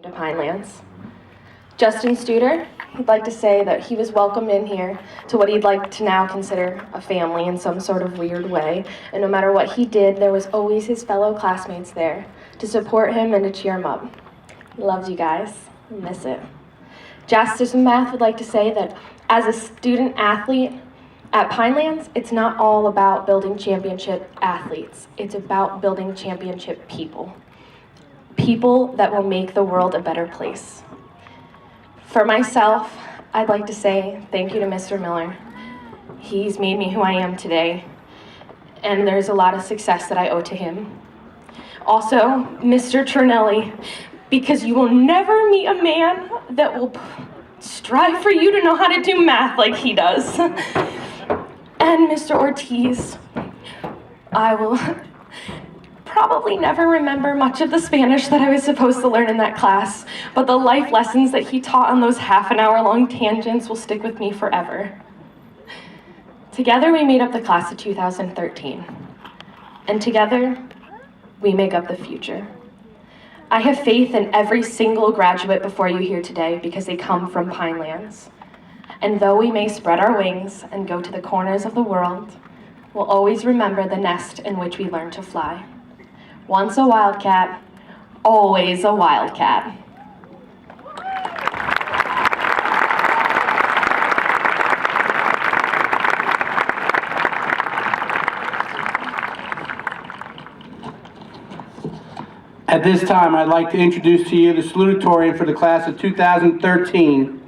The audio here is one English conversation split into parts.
to Pinelands. Justin Studer, he'd like to say that he was welcomed in here to what he'd like to now consider a family in some sort of weird way, and no matter what he did, there was always his fellow classmates there to support him and to cheer him up. He loves you guys. I miss it. Jastin Math would like to say that as a student athlete at Pinelands, it's not all about building championship athletes. It's about building championship people. People that will make the world a better place. For myself, I'd like to say thank you to Mr. Miller. He's made me who I am today, and there's a lot of success that I owe to him. Also, Mr. Trinelli, because you will never meet a man that will strive for you to know how to do math like he does. And Mr. Ortiz, I will probably never remember much of the Spanish that I was supposed to learn in that class, but the life lessons that he taught on those half-an-hour-long tangents will stick with me forever. Together we made up the class of 2013, and together we make up the future. I have faith in every single graduate before you here today because they come from Pinelands. And though we may spread our wings and go to the corners of the world, we'll always remember the nest in which we learned to fly. Once a wildcat, always a wildcat. At this time, I'd like to introduce to you the salutatorian for the class of 2013,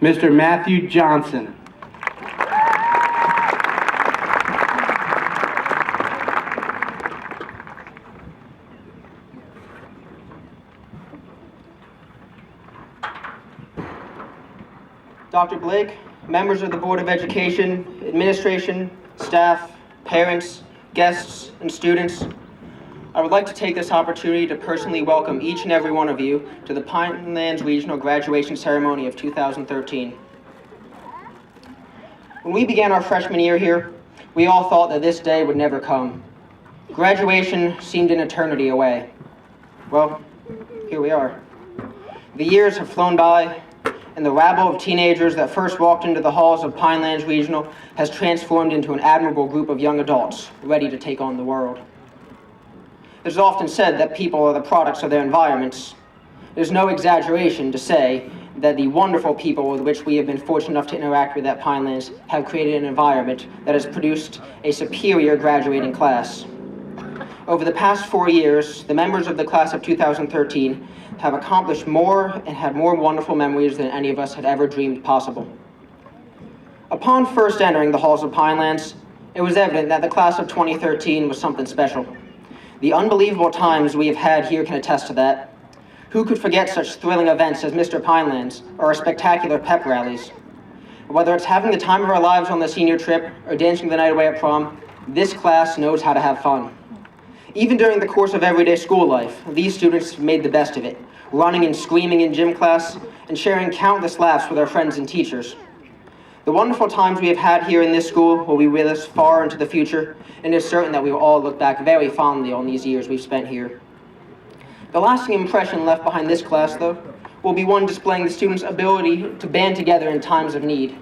Mr. Matthew Johnson. Dr. Blake, members of the Board of Education, administration, staff, parents, guests, and students, I would like to take this opportunity to personally welcome each and every one of you to the Pinelands Regional Graduation Ceremony of 2013. When we began our freshman year here, we all thought that this day would never come. Graduation seemed an eternity away. Well, here we are. The years have flown by, and the rabble of teenagers that first walked into the halls of Pinelands Regional has transformed into an admirable group of young adults ready to take on the world. It is often said that people are the products of their environments. There's no exaggeration to say that the wonderful people with which we have been fortunate enough to interact with at Pinelands have created an environment that has produced a superior graduating class. Over the past 4 years, the members of the class of 2013 have accomplished more and had more wonderful memories than any of us had ever dreamed possible. Upon first entering the halls of Pinelands, it was evident that the class of 2013 was something special. The unbelievable times we have had here can attest to that. Who could forget such thrilling events as Mr. Pinelands or our spectacular pep rallies? Whether it's having the time of our lives on the senior trip or dancing the night away at prom, this class knows how to have fun. Even during the course of everyday school life, these students made the best of it, running and screaming in gym class and sharing countless laughs with our friends and teachers. The wonderful times we have had here in this school will be with us far into the future, and it is certain that we will all look back very fondly on these years we've spent here. The lasting impression left behind this class, though, will be one displaying the students' ability to band together in times of need.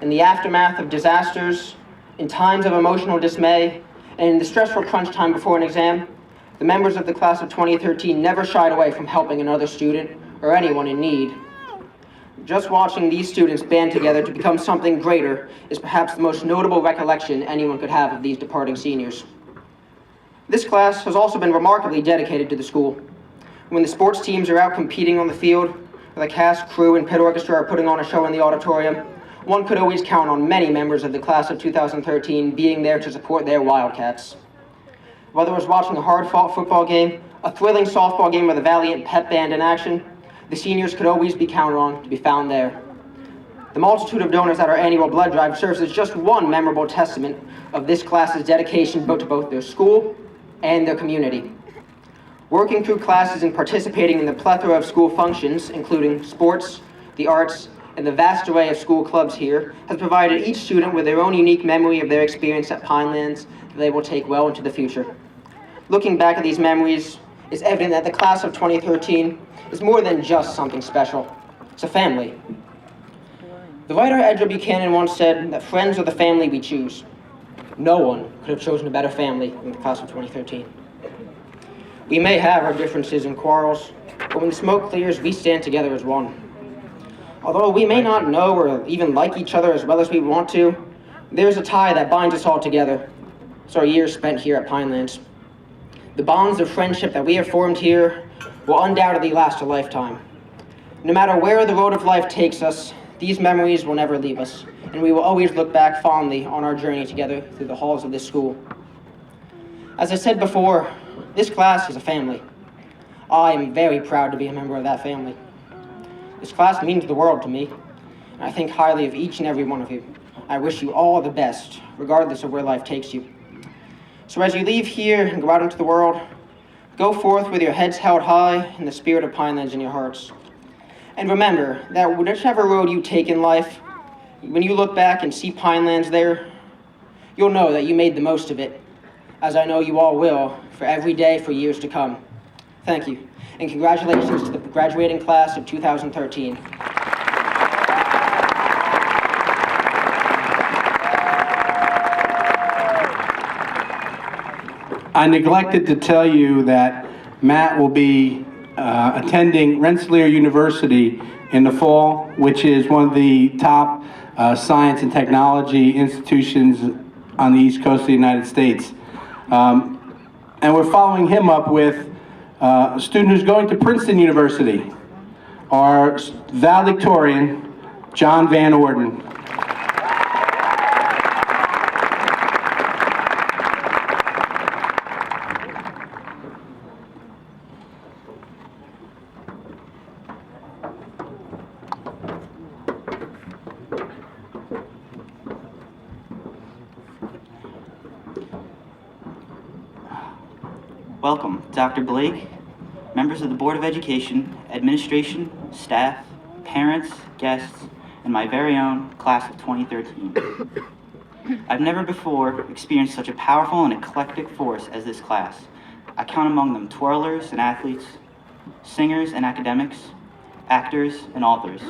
In the aftermath of disasters, in times of emotional dismay, and in the stressful crunch time before an exam, the members of the class of 2013 never shied away from helping another student or anyone in need. Just watching these students band together to become something greater is perhaps the most notable recollection anyone could have of these departing seniors. This class has also been remarkably dedicated to the school. When the sports teams are out competing on the field, or the cast, crew, and pit orchestra are putting on a show in the auditorium, one could always count on many members of the class of 2013 being there to support their Wildcats. Whether it was watching a hard-fought football game, a thrilling softball game, or the valiant pep band in action, the seniors could always be counted on to be found there. The multitude of donors at our annual blood drive serves as just one memorable testament of this class's dedication both to both their school and their community. Working through classes and participating in the plethora of school functions, including sports, the arts, and the vast array of school clubs here, has provided each student with their own unique memory of their experience at Pinelands that they will take well into the future. Looking back at these memories, it's evident that the class of 2013 is more than just something special. It's a family. The writer Edgar Buchanan once said that friends are the family we choose. No one could have chosen a better family than the class of 2013. We may have our differences and quarrels, but when the smoke clears, we stand together as one. Although we may not know or even like each other as well as we want to, there's a tie that binds us all together. It's our years spent here at Pinelands. The bonds of friendship that we have formed here will undoubtedly last a lifetime. No matter where the road of life takes us, these memories will never leave us, and we will always look back fondly on our journey together through the halls of this school. As I said before, this class is a family. I am very proud to be a member of that family. This class means the world to me, and I think highly of each and every one of you. I wish you all the best, regardless of where life takes you. So as you leave here and go out into the world, go forth with your heads held high and the spirit of Pinelands in your hearts. And remember that whichever road you take in life, when you look back and see Pinelands there, you'll know that you made the most of it, as I know you all will for every day for years to come. Thank you, and congratulations to the graduating class of 2013. I neglected to tell you that Matt will be attending Rensselaer University in the fall, which is one of the top science and technology institutions on the East Coast of the United States. And we're following him up with a student who's going to Princeton University, our valedictorian, John Van Orden. Welcome, Dr. Blake, members of the Board of Education, administration, staff, parents, guests, and my very own class of 2013. I've never before experienced such a powerful and eclectic force as this class. I count among them twirlers and athletes, singers and academics, actors and authors.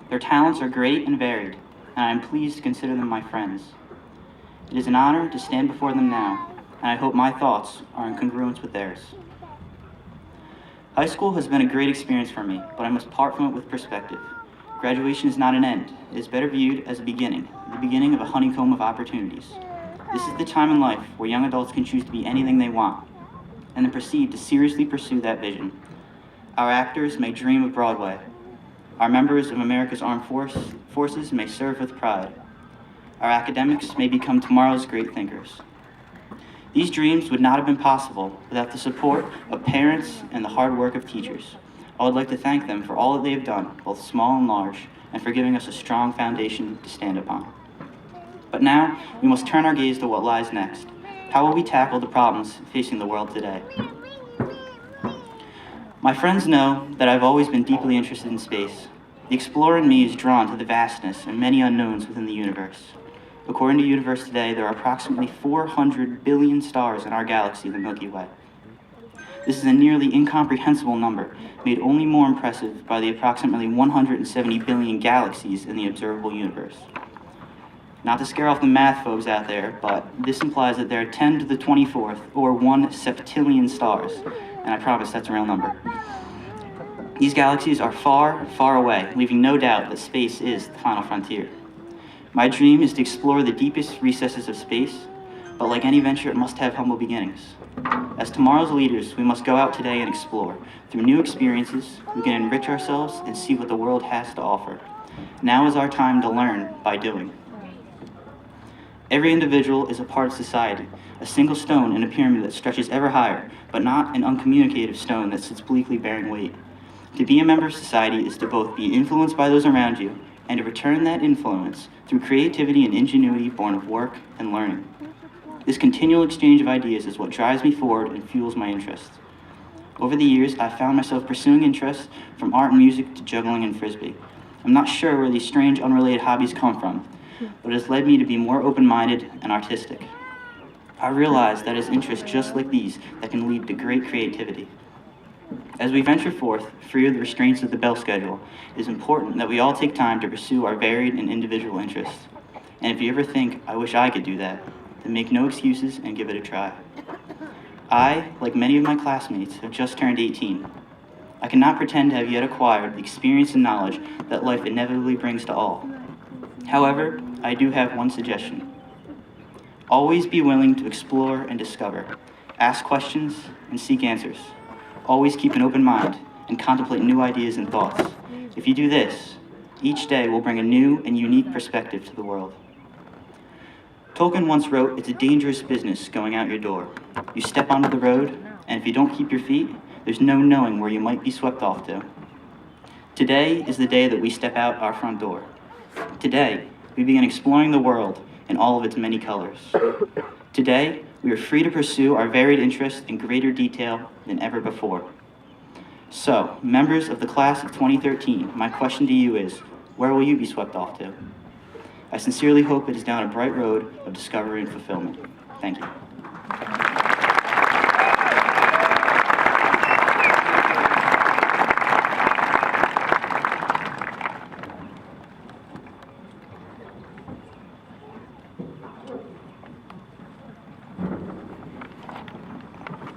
Their talents are great and varied, and I am pleased to consider them my friends. It is an honor to stand before them now, and I hope my thoughts are in congruence with theirs. High school has been a great experience for me, but I must part from it with perspective. Graduation is not an end. It is better viewed as a beginning, the beginning of a honeycomb of opportunities. This is the time in life where young adults can choose to be anything they want, and then proceed to seriously pursue that vision. Our actors may dream of Broadway. Our members of America's Armed Forces may serve with pride. Our academics may become tomorrow's great thinkers. These dreams would not have been possible without the support of parents and the hard work of teachers. I would like to thank them for all that they have done, both small and large, and for giving us a strong foundation to stand upon. But now, we must turn our gaze to what lies next. How will we tackle the problems facing the world today? My friends know that I've always been deeply interested in space. The explorer in me is drawn to the vastness and many unknowns within the universe. According to Universe Today, there are approximately 400 billion stars in our galaxy, the Milky Way. This is a nearly incomprehensible number, made only more impressive by the approximately 170 billion galaxies in the observable universe. Not to scare off the math folks out there, but this implies that there are 10 to the 24th, or 1 septillion stars, and I promise that's a real number. These galaxies are far, far away, leaving no doubt that space is the final frontier. My dream is to explore the deepest recesses of space, but like any venture, it must have humble beginnings. As tomorrow's leaders, we must go out today and explore. Through new experiences, we can enrich ourselves and see what the world has to offer. Now is our time to learn by doing. Every individual is a part of society, a single stone in a pyramid that stretches ever higher, but not an uncommunicative stone that sits bleakly bearing weight. To be a member of society is to both be influenced by those around you and to return that influence through creativity and ingenuity born of work and learning. This continual exchange of ideas is what drives me forward and fuels my interests. Over the years, I've found myself pursuing interests from art and music to juggling and frisbee. I'm not sure where these strange, unrelated hobbies come from, but it has led me to be more open-minded and artistic. I realize that it's interests just like these that can lead to great creativity. As we venture forth, free of the restraints of the bell schedule, it is important that we all take time to pursue our varied and individual interests. And if you ever think, I wish I could do that, then make no excuses and give it a try. I, like many of my classmates, have just turned 18. I cannot pretend to have yet acquired the experience and knowledge that life inevitably brings to all. However, I do have one suggestion. Always be willing to explore and discover, ask questions and seek answers. Always keep an open mind and contemplate new ideas and thoughts. If you do this, each day will bring a new and unique perspective to the world. Tolkien once wrote, "It's a dangerous business going out your door. You step onto the road, and if you don't keep your feet, there's no knowing where you might be swept off to." Today is the day that we step out our front door. Today, we begin exploring the world in all of its many colors. Today, we are free to pursue our varied interests in greater detail than ever before. So, members of the class of 2013, my question to you is, where will you be swept off to? I sincerely hope it is down a bright road of discovery and fulfillment. Thank you.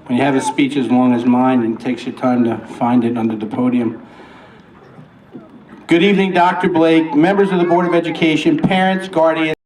When you have a speech as long as mine, and it takes your time to find it under the podium. Good evening, Dr. Blake, members of the Board of Education, parents, guardians,